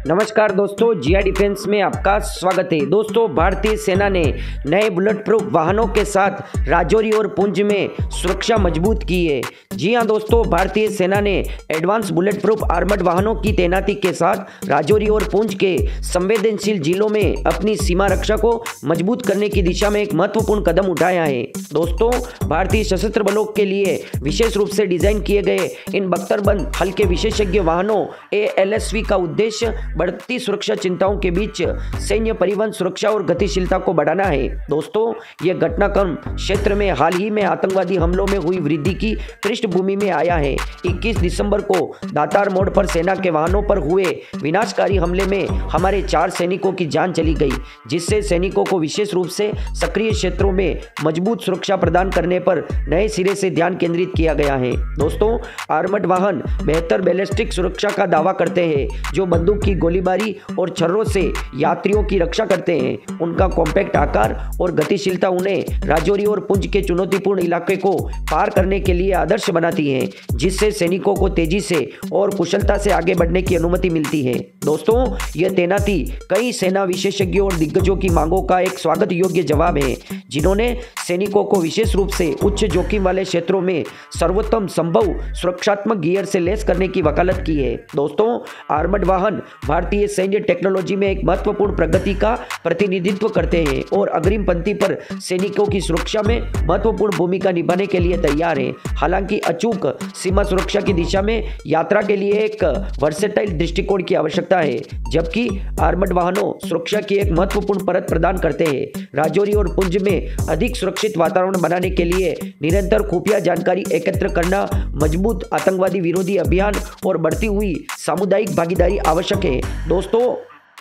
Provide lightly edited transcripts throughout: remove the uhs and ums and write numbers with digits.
नमस्कार दोस्तों, जिया डिफेंस में आपका स्वागत है। दोस्तों, भारतीय सेना ने नए बुलेट प्रूफ वाहनों के साथ राजौरी और पुंछ में सुरक्षा मजबूत की है। जी हां दोस्तों, भारतीय सेना ने एडवांस बुलेट प्रूफ आर्मर्ड वाहनों की तैनाती के साथ राजौरी और पुंछ के संवेदनशील जिलों में अपनी सीमा रक्षा को मजबूत करने की दिशा में एक महत्वपूर्ण कदम उठाया है। दोस्तों, भारतीय सशस्त्र बलों के लिए विशेष रूप से डिजाइन किए गए इन बख्तरबंद हल्के विशेषज्ञ वाहनों ALSV का उद्देश्य बढ़ती सुरक्षा चिंताओं के बीच सैन्य परिवहन सुरक्षा और गतिशीलता को बढ़ाना है। दोस्तों, यह घटनाक्रम क्षेत्र में हाल ही में आतंकवादी हमलों में हुई वृद्धि की पृष्ठभूमि में आया है। 21 दिसंबर को दातार मोड़ पर सेना के वाहनों पर हुए विनाशकारी हमले में हमारे 4 सैनिकों की जान चली गई, जिससे सैनिकों को विशेष रूप से सक्रिय क्षेत्रों में मजबूत सुरक्षा प्रदान करने पर नए सिरे से ध्यान केंद्रित किया गया है। दोस्तों, आर्मर्ड वाहन बेहतर बैलिस्टिक सुरक्षा का दावा करते हैं, जो बंदूक की गोलीबारी और छर्रों से यात्रियों की रक्षा करते हैं। उनका कॉम्पैक्ट आकार और गतिशीलता उन्हें राजौरी और पुंछ के चुनौतीपूर्ण इलाके को पार करने के लिए आदर्श बनाती है, जिससे सैनिकों को तेजी से और कुशलता से आगे बढ़ने की अनुमति मिलती है। दोस्तों, यह तैनाती कई सेना विशेषज्ञों और दिग्गजों की मांगों का एक स्वागत योग्य जवाब है, जिन्होंने सैनिकों को विशेष रूप से उच्च जोखिम वाले क्षेत्रों में सर्वोत्तम संभव सुरक्षात्मक गियर से लैस करने की वकालत की है। दोस्तों, आर्मर्ड वाहन भारतीय सैन्य टेक्नोलॉजी में एक महत्वपूर्ण प्रगति का प्रतिनिधित्व करते हैं और अग्रिम पंक्ति पर सैनिकों की सुरक्षा में महत्वपूर्ण भूमिका निभाने के लिए तैयार हैं। हालांकि अचूक सीमा सुरक्षा की दिशा में यात्रा के लिए एक वर्सेटाइल दृष्टिकोण की आवश्यकता है, जबकि आर्मर्ड वाहनों सुरक्षा की एक महत्वपूर्ण परत प्रदान करते हैं। राजौरी और पुंछ में अधिक सुरक्षित वातावरण बनाने के लिए निरंतर खुफिया जानकारी एकत्र करना, मजबूत आतंकवादी विरोधी अभियान और बढ़ती हुई सामुदायिक भागीदारी आवश्यक है। दोस्तों,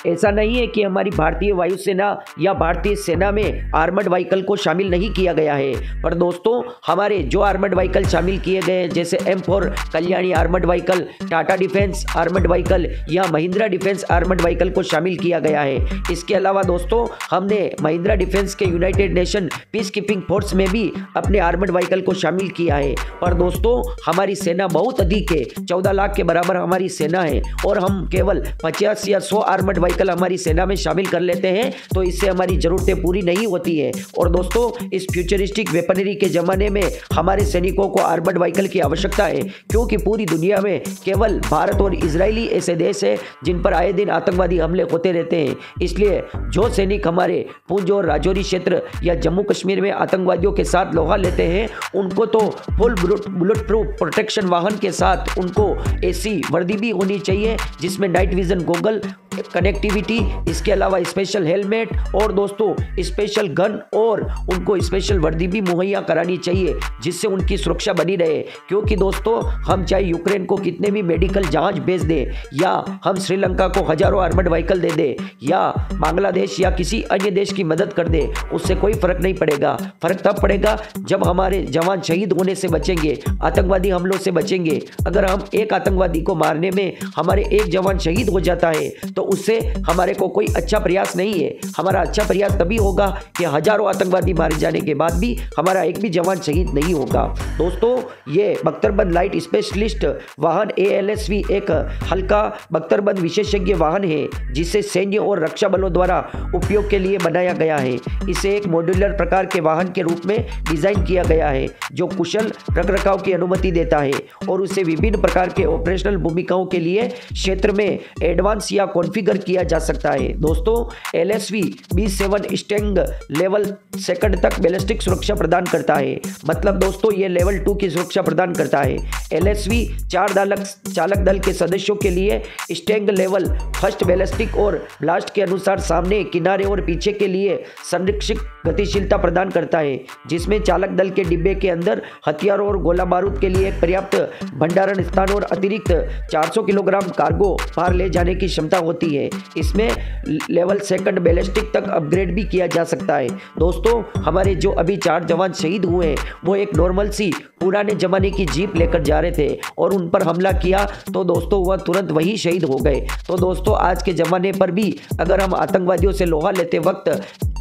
ऐसा नहीं है कि हमारी भारतीय वायुसेना या भारतीय सेना में आर्मर्ड व्हीकल को शामिल नहीं किया गया है, पर दोस्तों, हमारे जो आर्मर्ड व्हीकल शामिल किए गए हैं, जैसे M4 Kalyani armoured vehicle, Tata defence armoured vehicle या महिंद्रा डिफेंस आर्मर्ड व्हीकल को शामिल किया गया है। इसके अलावा दोस्तों, हमने महिंद्रा डिफेंस के United nation peace keeping force में भी अपने आर्मर्ड व्हीकल को शामिल किया है। पर दोस्तों, हमारी सेना बहुत अधिक है, 14 लाख के बराबर हमारी सेना है, और हम केवल 50 या 100 आर्मर्ड व्हीकल हमारी सेना में शामिल कर लेते हैं तो इससे हमारी जरूरतें पूरी नहीं होती है। और दोस्तों, इस फ्यूचरिस्टिक वेपनरी के जमाने में हमारे सैनिकों को आर्मर्ड व्हीकल की आवश्यकता है, क्योंकि पूरी दुनिया में केवल भारत और इजरायली ऐसे देश है जिन पर आए दिन आतंकवादी हमले होते रहते हैं। इसलिए जो सैनिक हमारे पुंछ और राजौरी क्षेत्र या जम्मू कश्मीर में आतंकवादियों के साथ लोहा लेते हैं, उनको तो फुल बुलेट प्रूफ प्रोटेक्शन वाहन के साथ उनको ऐसी वर्दी भी होनी चाहिए जिसमें नाइट विजन गॉगल, कनेक्टिविटी, इसके अलावा स्पेशल हेलमेट और दोस्तों स्पेशल गन और उनको स्पेशल वर्दी भी मुहैया करानी चाहिए, जिससे उनकी सुरक्षा बनी रहे। क्योंकि दोस्तों, हम चाहे यूक्रेन को कितने भी मेडिकल जहाज भेज दें, या हम श्रीलंका को हजारों आर्मर्ड व्हीकल दे दें, या बांग्लादेश या किसी अन्य देश की मदद कर दे, उससे कोई फर्क नहीं पड़ेगा। फर्क तब पड़ेगा जब हमारे जवान शहीद होने से बचेंगे, आतंकवादी हमलों से बचेंगे। अगर हम एक आतंकवादी को मारने में हमारे एक जवान शहीद हो जाता है तो उससे हमारे को कोई अच्छा प्रयास नहीं है। हमारा अच्छा प्रयास तभी होगा कि हजारों आतंकवादी मारे जाने के बाद भी हमारा एक भी जवान शहीद नहीं होगा। दोस्तों, ये बख्तरबंद लाइट स्पेशलिस्ट वाहन ALSV एक हल्का बख्तरबंद विशेषज्ञ वाहन है, जिसे सैन्य और रक्षा बलों द्वारा उपयोग के लिए बनाया गया है। इसे एक मॉड्यूलर प्रकार के वाहन के रूप में डिजाइन किया गया है, जो कुशल रखरखाव की अनुमति देता है और उसे विभिन्न प्रकार के ऑपरेशनल भूमिकाओं के लिए क्षेत्र में एडवांस या कॉन्फ़िगर किया जा सकता है। दोस्तों, LSV B7 स्टेंग लेवल 2 तक बैलिस्टिक सुरक्षा प्रदान करता है। मतलब दोस्तों, ये लेवल 2 की सुरक्षा प्रदान करता है। LSV 4 चालक दल के सदस्यों के लिए स्टेंग लेवल 1 बैलिस्टिक और ब्लास्ट के अनुसार सामने, किनारे और पीछे के लिए संरक्षित गतिशीलता प्रदान करता है, जिसमें चालक दल के डिब्बे के अंदर हथियारों और गोला बारूद के लिए पर्याप्त भंडारण स्थान और अतिरिक्त 400 किलोग्राम कार्गो पार ले जाने की क्षमता होती है। इसमें लेवल 2 बैलिस्टिक तक अपग्रेड भी किया जा सकता है। दोस्तों, हमारे जो अभी 4 जवान शहीद हुए हैं, वो एक नॉर्मल सी पुराने जमाने की जीप लेकर जा रहे थे और उन पर हमला किया तो दोस्तों वह तुरंत वही शहीद हो गए। तो दोस्तों, आज के ज़माने पर भी अगर हम आतंकवादियों से लोहा लेते वक्त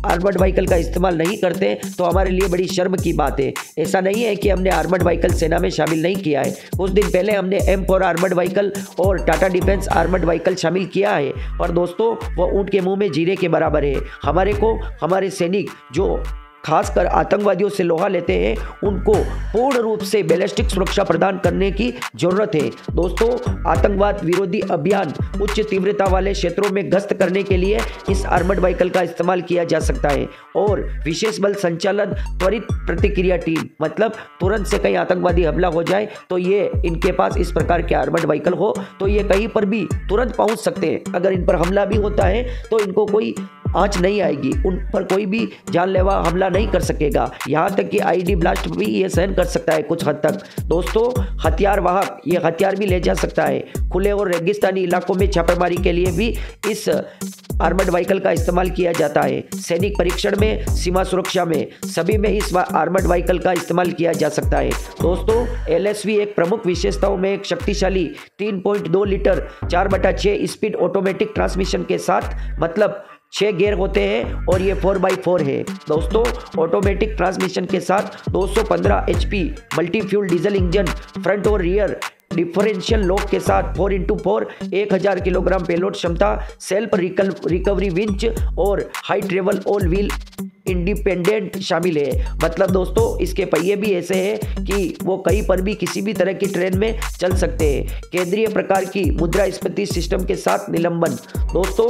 आर्मर्ड व्हीकल का इस्तेमाल नहीं करते तो हमारे लिए बड़ी शर्म की बात है। ऐसा नहीं है कि हमने आर्मर्ड व्हीकल सेना में शामिल नहीं किया है। कुछ दिन पहले हमने M4 आर्मर्ड व्हीकल और टाटा डिफेंस आर्मर्ड व्हीकल शामिल किया है, और दोस्तों वो ऊंट के मुंह में जीरे के बराबर है। हमारे सैनिक जो खासकर आतंकवादियों से लोहा लेते हैं, उनको पूर्ण रूप से बैलिस्टिक सुरक्षा प्रदान करने की जरूरत है। दोस्तों, आतंकवाद विरोधी अभियान उच्च तीव्रता वाले क्षेत्रों में गश्त करने के लिए इस आर्मर्ड व्हीकल का इस्तेमाल किया जा सकता है। और विशेष बल संचालन त्वरित प्रतिक्रिया टीम, मतलब तुरंत से कहीं आतंकवादी हमला हो जाए तो ये इनके पास इस प्रकार के आर्मर्ड व्हीकल हो तो ये कहीं पर भी तुरंत पहुंच सकते हैं। अगर इन पर हमला भी होता है तो इनको कोई आंच नहीं आएगी, उन पर कोई भी जानलेवा हमला नहीं कर सकेगा। यहाँ तक कि आईडी ब्लास्ट भी ये सहन कर सकता है कुछ हद तक। दोस्तों, हथियार वाहक ये हथियार भी ले जा सकता है। खुले और रेगिस्तानी इलाकों में छापेमारी के लिए भी इस आर्मर्ड व्हीकल का इस्तेमाल किया जाता है। सैनिक परीक्षण में, सीमा सुरक्षा में, सभी में इस आर्मर्ड व्हीकल का इस्तेमाल किया जा सकता है। दोस्तों, LSV एक प्रमुख विशेषताओं में एक शक्तिशाली 3.2 लीटर 4/6 स्पीड ऑटोमेटिक ट्रांसमिशन के साथ, मतलब 6 गियर होते हैं और ये 4x4 है। दोस्तों, ऑटोमेटिक ट्रांसमिशन के साथ 215 HP multi fuel diesel engine, front और रियर डिफरेंशियल लॉक के साथ 4x4 1000 किलोग्राम पेलोड क्षमता, सेल्फ रिकवरी विंच और high travel all wheel independent शामिल है। मतलब दोस्तों, इसके पहिए भी ऐसे हैं कि वो कहीं पर भी किसी भी तरह की ट्रेन में चल सकते हैं। केंद्रीय प्रकार की मुद्रास्फीति सिस्टम के साथ निलंबन। दोस्तों,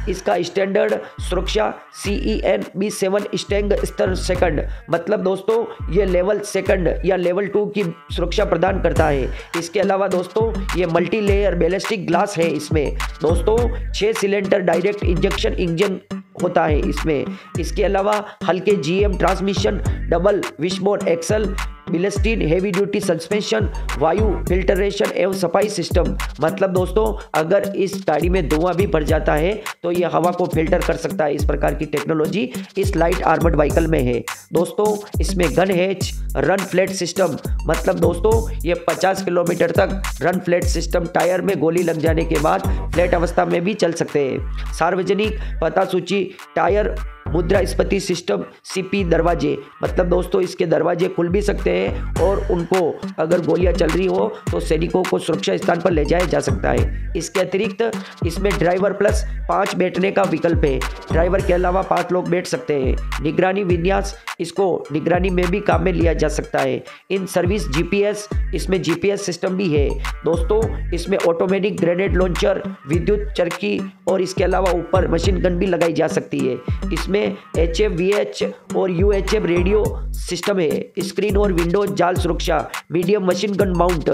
इसका स्टैंडर्ड सुरक्षा CEN B7 स्टैंग स्तर सेकंड, मतलब दोस्तों ये लेवल सेकंड या लेवल 2 की सुरक्षा प्रदान करता है। इसके अलावा दोस्तों ये मल्टी लेयर बैलिस्टिक ग्लास है। इसमें दोस्तों 6 सिलेंडर डायरेक्ट इंजेक्शन इंजन होता है इसमें। इसके अलावा हल्के GM transmission, double wishbone axle, Bilstein heavy duty suspension, वायु फिल्टरेशन एवं सफाई सिस्टम। मतलब दोस्तों, अगर इस गाड़ी में धुआं भी भर जाता है तो यह हवा को फिल्टर कर सकता है। इस प्रकार की टेक्नोलॉजी इस लाइट आर्मर्ड व्हीकल में है। दोस्तों, इसमें gun hatch run flat system, मतलब दोस्तों ये 50 किलोमीटर तक रन फ्लैट सिस्टम, टायर में गोली लग जाने के बाद फ्लैट अवस्था में भी चल सकते हैं। सार्वजनिक पता सूची टायर मुद्रास्फीति सिस्टम CP दरवाजे, मतलब दोस्तों इसके दरवाजे खुल भी सकते हैं और उनको अगर गोलियां चल रही हो तो सैनिकों को सुरक्षा स्थान पर ले जाया जा सकता है। इसके अतिरिक्त इसमें ड्राइवर प्लस 5 बैठने का विकल्प है। ड्राइवर के अलावा 5 लोग बैठ सकते हैं। निगरानी विन्यास, इसको निगरानी में भी काम में लिया जा सकता है। इन सर्विस GPS, इसमें GPS सिस्टम भी है। दोस्तों, इसमें ऑटोमेटिक ग्रेनेड लॉन्चर, विद्युत चरखी और इसके अलावा ऊपर मशीन गन भी लगाई जा सकती है। इसमें HF, VH और UHF रेडियो सिस्टम है। स्क्रीन और विंडो जाल सुरक्षा, मीडियम मशीन गन माउंट,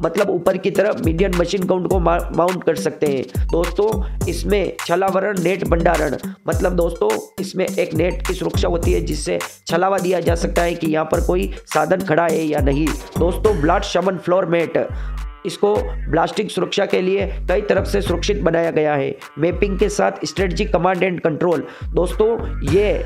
मतलब ऊपर की तरफ मीडियम मशीन गन को माउंट कर सकते हैं। दोस्तों, इसमें छलावरण नेट भंडारण, मतलब दोस्तों इसमें एक नेट की सुरक्षा होती है जिससे छलावा दिया जा सकता है कि यहाँ पर कोई साधन खड़ा है या नहीं। दोस्तों, ब्लास्ट शमन फ्लोर मैट, इसको ब्लास्टिंग सुरक्षा के लिए कई तरफ से सुरक्षित बनाया गया है। मैपिंग के साथ स्ट्रेटजिक कमांड एंड कंट्रोल। दोस्तों, ये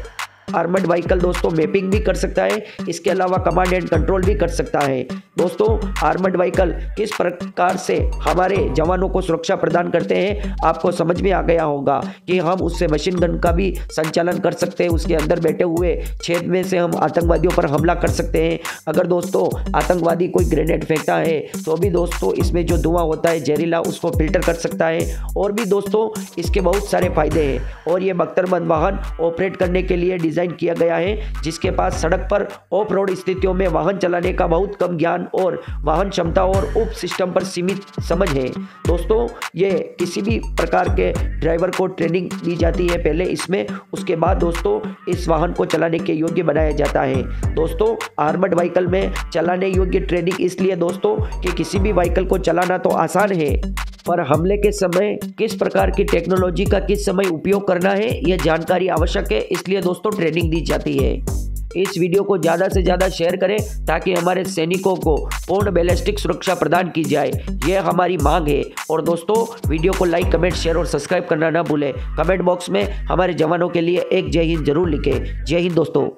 आर्मर्ड व्हीकल दोस्तों मैपिंग भी कर सकता है, इसके अलावा कमांड एंड कंट्रोल भी कर सकता है। दोस्तों, आर्मर्ड व्हीकल किस प्रकार से हमारे जवानों को सुरक्षा प्रदान करते हैं आपको समझ में आ गया होगा कि हम उससे मशीन गन का भी संचालन कर सकते हैं। उसके अंदर बैठे हुए छेद में से हम आतंकवादियों पर हमला कर सकते हैं। अगर दोस्तों आतंकवादी कोई ग्रेनेड फेंकता है तो भी दोस्तों इसमें जो धुआं होता है जहरीला, उसको फिल्टर कर सकता है। और भी दोस्तों इसके बहुत सारे फायदे हैं। और ये बख्तरबंद वाहन ऑपरेट करने के लिए डिजाइन किया गया है जिसके पास सड़क पर ऑफ रोड स्थितियों में वाहन चलाने का बहुत कम ज्ञान और वाहन क्षमता और उप सिस्टम पर सीमित समझ है। दोस्तों, ये किसी भी प्रकार के ड्राइवर को ट्रेनिंग दी जाती है पहले इसमें, उसके बाद दोस्तों इस वाहन को चलाने के योग्य बनाया जाता है। दोस्तों, आर्मर्ड व्हीकल में चलाने योग्य ट्रेनिंग इसलिए दोस्तों कि किसी भी व्हीकल को चलाना तो आसान है, पर हमले के समय किस प्रकार की टेक्नोलॉजी का किस समय उपयोग करना है यह जानकारी आवश्यक है, इसलिए दोस्तों ट्रेनिंग दी जाती है। इस वीडियो को ज़्यादा से ज़्यादा शेयर करें ताकि हमारे सैनिकों को पूर्ण बैलिस्टिक सुरक्षा प्रदान की जाए, यह हमारी मांग है। और दोस्तों वीडियो को लाइक, कमेंट, शेयर और सब्सक्राइब करना ना भूलें। कमेंट बॉक्स में हमारे जवानों के लिए एक जय हिंद जरूर लिखें। जय हिंद दोस्तों।